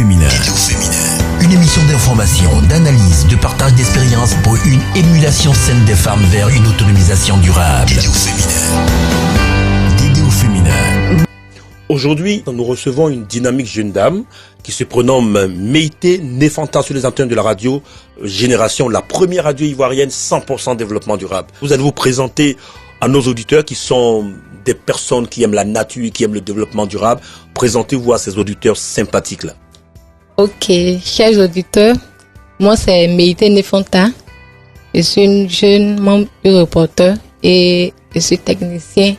féminin. Une émission d'information, d'analyse, de partage d'expériences pour une émulation saine des femmes vers une autonomisation durable. Dédé au féminin. Aujourd'hui, nous recevons une dynamique jeune dame qui se prénomme Meïté Nefanta sur les antennes de la radio Génération, la première radio ivoirienne 100% développement durable. Vous allez vous présenter à nos auditeurs qui sont des personnes qui aiment la nature, qui aiment le développement durable. Présentez-vous à ces auditeurs sympathiques-là. Ok, chers auditeurs, moi c'est Meïté Nefanta. Je suis une jeune membre du reporter et je suis technicien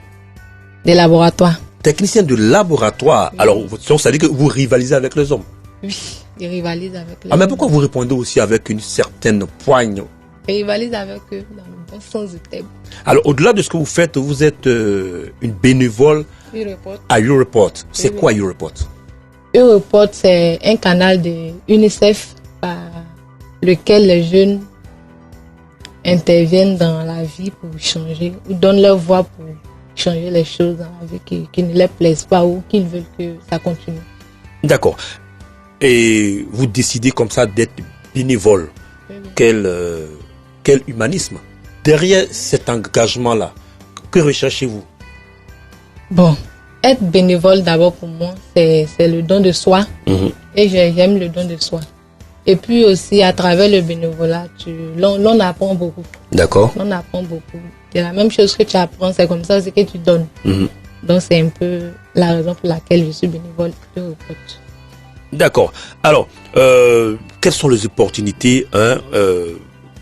de laboratoire. Technicien de laboratoire. Oui. Alors, ça veut dire que vous rivalisez avec les hommes? Oui, je rivalise avec les hommes. Mais pourquoi vous répondez aussi avec une certaine poigne? Je rivalise avec eux dans le bon sens du terme. Alors, au-delà de ce que vous faites, vous êtes une bénévole à YouReport. C'est quoi YouReport? YouReport, c'est un canal de UNICEF par lequel les jeunes interviennent dans la vie pour changer ou donnent leur voix pour changer les choses dans la vie qui ne les plaisent pas ou qu'ils veulent que ça continue. D'accord. Et vous décidez comme ça d'être bénévole. Oui. Quel humanisme. Derrière cet engagement-là, que recherchez-vous? Bon, être bénévole d'abord pour moi, c'est le don de soi. Et j'aime le don de soi. Et puis aussi, à travers le bénévolat, l'on apprend beaucoup. D'accord. On apprend beaucoup. C'est la même chose que tu apprends, c'est comme ça aussi que tu donnes. Donc c'est un peu la raison pour laquelle je suis bénévole de Report. D'accord. Alors, quelles sont les opportunités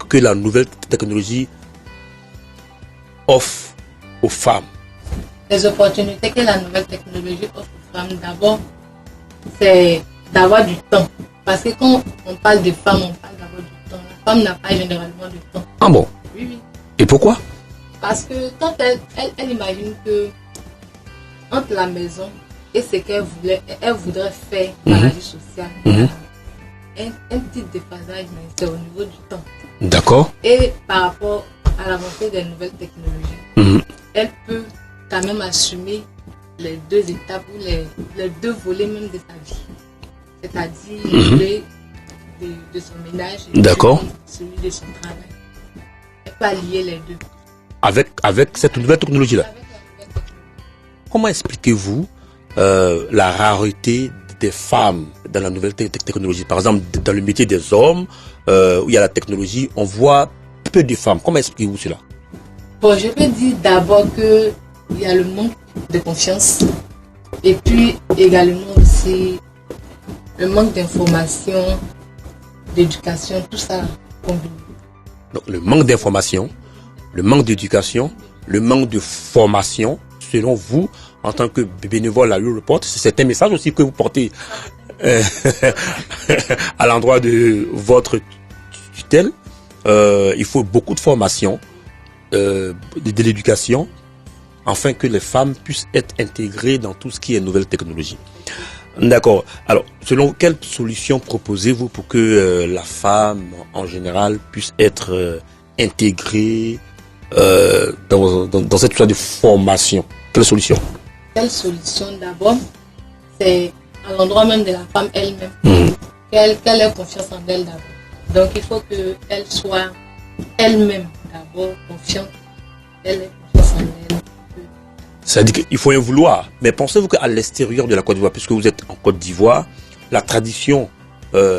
que la nouvelle technologie offre aux femmes? Les opportunités que la nouvelle technologie offre aux femmes, d'abord, c'est d'avoir du temps. Parce que quand on parle de femmes, on parle d'avoir du temps. La femme n'a pas généralement de temps. Ah bon? Oui, oui. Et pourquoi? Parce que quand elle imagine que entre la maison et ce qu'elle voudrait faire dans la vie sociale, un petit déphasage, mais c'est au niveau du temps. D'accord. Et par rapport à l'avancée des nouvelles technologies, elle peut quand même assumer les deux étapes ou les deux volets même de sa vie. C'est-à-dire le volet de son ménage et celui de son travail. Elle peut allier les deux. Avec cette nouvelle technologie-là. Comment expliquez-vous la rareté des femmes dans la nouvelle technologie? Par exemple, dans le métier des hommes, où il y a la technologie, on voit peu de femmes. Comment expliquez-vous cela? Bon, je peux dire d'abord qu'il y a le manque de confiance et puis également aussi le manque d'information, d'éducation, tout ça combiné. Donc le manque d'information, le manque d'éducation, le manque de formation, selon vous, en tant que bénévole à YouReport, c'est un message aussi que vous portez à l'endroit de votre tutelle. Il faut beaucoup de formation, de l'éducation, afin que les femmes puissent être intégrées dans tout ce qui est nouvelle technologie. D'accord. Alors, selon quelle solution proposez-vous pour que la femme, en général, puisse être intégrée dans cette sorte de formation? Quelle solution? Quelle solution? D'abord, c'est à l'endroit même de la femme elle-même. Qu'elle ait confiance en elle d'abord. Donc, il faut qu'elle soit elle-même d'abord confiante. Elle ait confiance en elle. Ça veut dire qu'il faut un vouloir. Mais pensez-vous qu'à l'extérieur de la Côte d'Ivoire, puisque vous êtes en Côte d'Ivoire, la tradition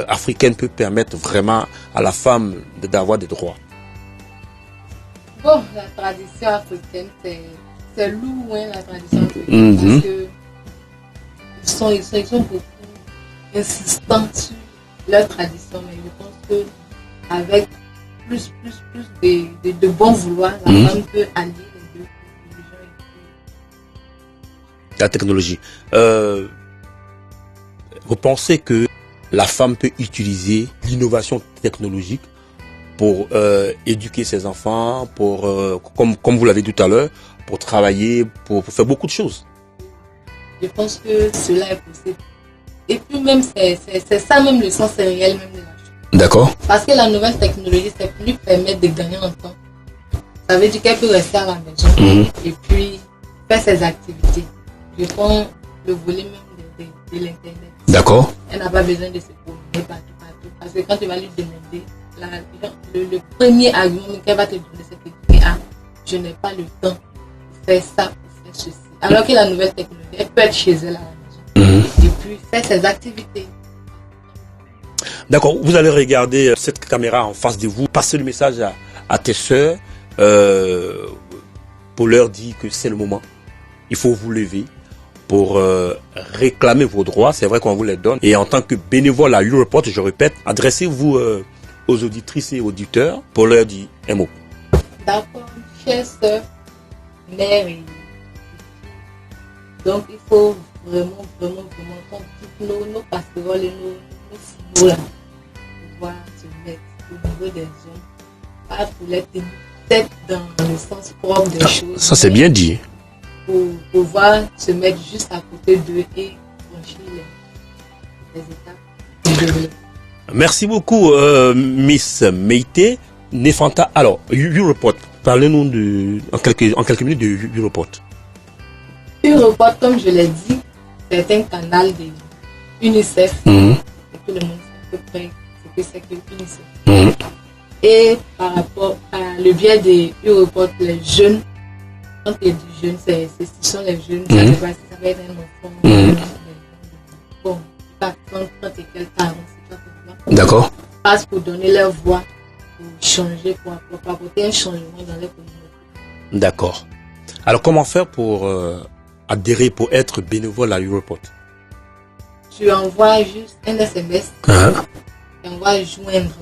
africaine peut permettre vraiment à la femme d'avoir des droits? Bon, la tradition africaine, c'est loin la tradition africaine. Parce qu'ils sont beaucoup insistants sur leur tradition. Mais je pense qu'avec plus de bon vouloir, la femme peut allier les deux. La technologie. Vous pensez que la femme peut utiliser l'innovation technologique pour éduquer ses enfants, pour comme vous l'avez dit tout à l'heure, pour travailler, pour faire beaucoup de choses? Je pense que cela est possible. Et puis même, c'est ça même le sens réel même de la chose. D'accord. Parce que la nouvelle technologie, c'est lui permettre de gagner en temps. Ça veut dire qu'elle peut rester à la maison et puis faire ses activités. Je prends le volet même de l'Internet. D'accord. Elle n'a pas besoin de se promener partout. Parce que quand tu vas lui demander, le premier argument qu'elle va te donner, c'est que je n'ai pas le temps pour faire ça, pour faire ceci. Alors que la nouvelle technologie, elle peut être chez elle à la maison et puis faire ses activités. D'accord, vous allez regarder cette caméra en face de vous, passer le message à tes sœurs pour leur dire que c'est le moment. Il faut vous lever pour réclamer vos droits. C'est vrai qu'on vous les donne. Et en tant que bénévole à Europort, je répète, adressez-vous aux auditrices et auditeurs pour leur dire un mot. D'accord, chers sœurs, mères et donc il faut vraiment qu'on toutes nos passeroles et nos signaux là pouvoir se mettre au niveau des hommes, pas pour les tenir tête dans le sens propre des choses. Ça c'est bien dit. Pour pouvoir se mettre juste à côté d'eux et franchir les étapes du développement. Merci beaucoup Miss Meite Nefanta. Alors, Europort, parlez-nous en quelques minutes de Europort. Europort, comme je l'ai dit, c'est un canal de UNICEF. Et tout le monde sait à peu près ce que c'est que UNICEF. Et par rapport à le biais de Europort, les jeunes, quand il y a du jeune, ce sont les jeunes, ça va être un enfant. Bon, pas 30 et quelques ans, c'est pas tout. D'accord. Passe pour donner leur voix, pour changer, pour apporter un changement dans les communautés. D'accord. Alors comment faire pour adhérer, pour être bénévole à Europort? Tu envoies juste un SMS, tu envoies joindre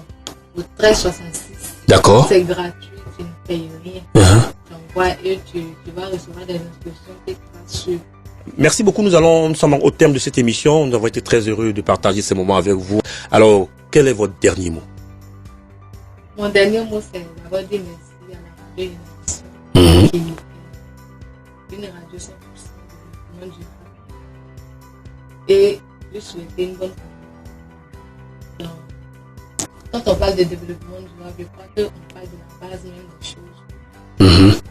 au 1366. D'accord. C'est gratuit, tu ne payes rien. Tu envoies et tu vas recevoir des instructions qui te rassurent. Merci beaucoup, nous sommes au terme de cette émission. Nous avons été très heureux de partager ces moments avec vous. Alors, quel est votre dernier mot? Mon dernier mot, c'est d'avoir dit merci à la radio Innovation, qui est une radio 100% de développement durable. Et je souhaitais une bonne campagne. Quand on parle de développement durable, je crois qu'on parle de la base même des choses.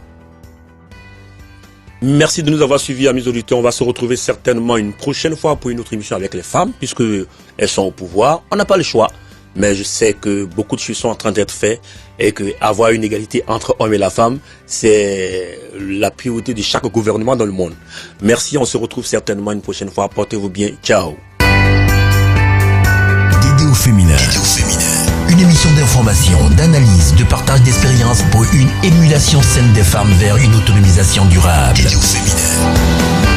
Merci de nous avoir suivis, amis auditeurs. On va se retrouver certainement une prochaine fois pour une autre émission avec les femmes, puisque elles sont au pouvoir. On n'a pas le choix, mais je sais que beaucoup de choses sont en train d'être faites et que avoir une égalité entre hommes et la femme, c'est la priorité de chaque gouvernement dans le monde. Merci, on se retrouve certainement une prochaine fois. Portez-vous bien. Ciao. Dédé au féminin. Une émission d'information, d'analyse, de partage d'expériences pour une émulation saine des femmes vers une autonomisation durable. Dédé au féminin.